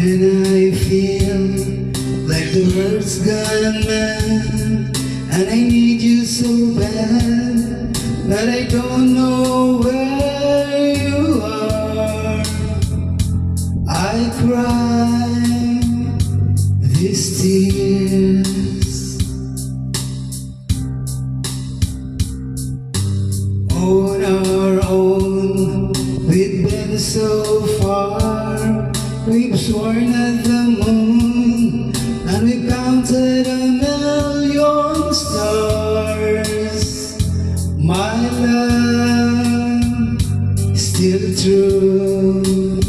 When I feel like the world's gone mad and I need you so bad, but I don't know where you are, I cry these tears. On our own, we've been so far. We've sworn at the moon and we've counted a million stars. My love is still true.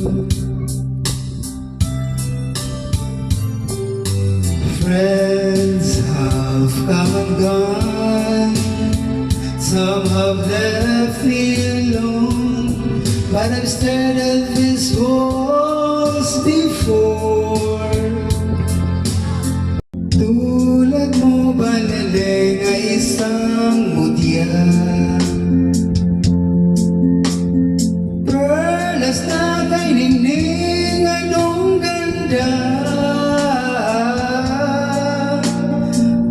Friends have come and gone, some have left me alone, but I've stared at this walls before. Tulad mo balaling ay isang mutya, perlas na kay ningning, anong ganda.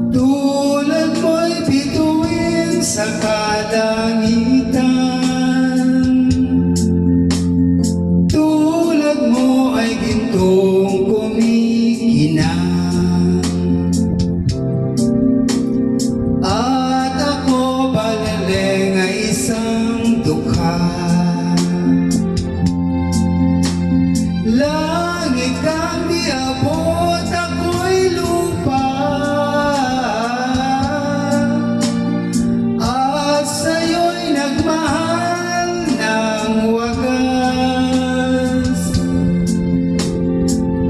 Tulad mo'y bituin sa kalangitan, tulad mo ay gintong kumikinang. At ako balaling ay isang dukha, langit kang di abot, ako'y lupa, at sa'yo'y nagmahal ng wagas.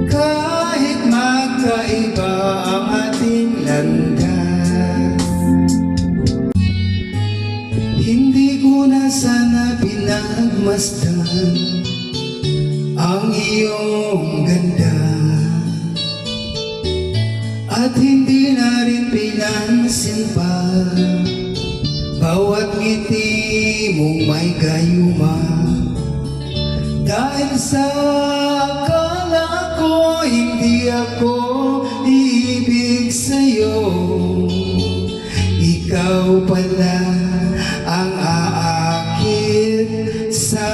Kahit magkaiba ang ating landas, hindi ko na sana pinagmasdan ang iyong ganda, at hindi na rin pinansin pa bawat ngiti mong may gayuma. Dahil sa akala ko hindi ako iibig sa'yo, ikaw pala ang aakit sa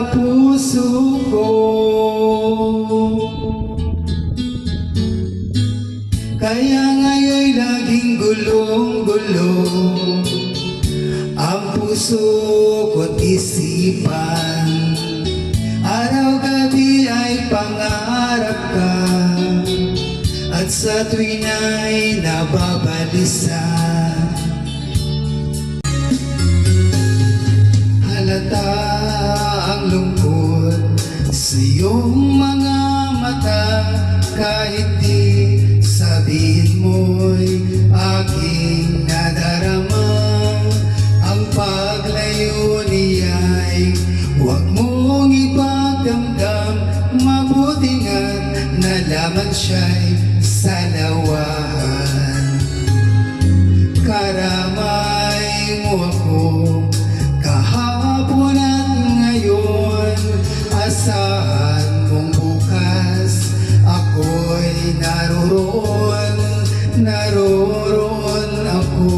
puso ko. Kaya ngayon'y laging gulong-gulong ang puso ko't isipan. Araw-gabi ay pangarap ka, at sa tuwin ay nababalisa. Halata ang lungkot sa iyong mga mata, kahit di sabihin mo'y aking nadarama. Ang paglayo niya'y huwag mong ipagdamdam, mabuti nga't nalaman siya'y salawahan. Karamay mo ako kahapon at ngayon, asahan mong bukas ako'y naroroon, naroroon ako.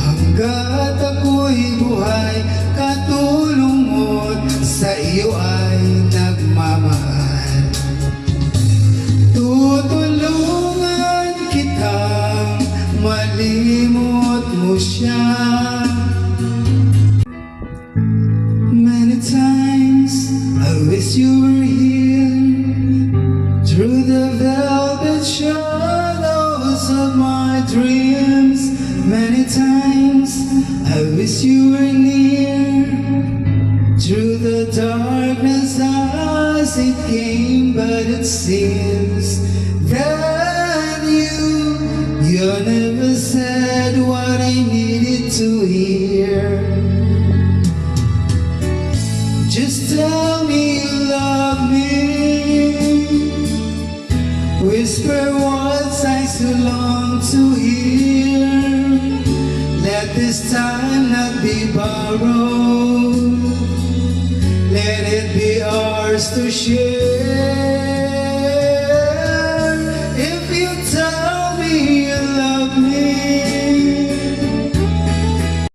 Hanggat ako'y buhay, katulong mo't sa iyo ay nagmamahal. Tutulungan kitang malimot mo siya. Many times I wish you were here, through the velvet shadows of my dreams. Many times I wish you were near, through the darkness as it came. But it seems that you never said what I needed to hear. Just tell me you love me, whisper words I so long to hear. Let this time not be borrowed, let it be ours to share.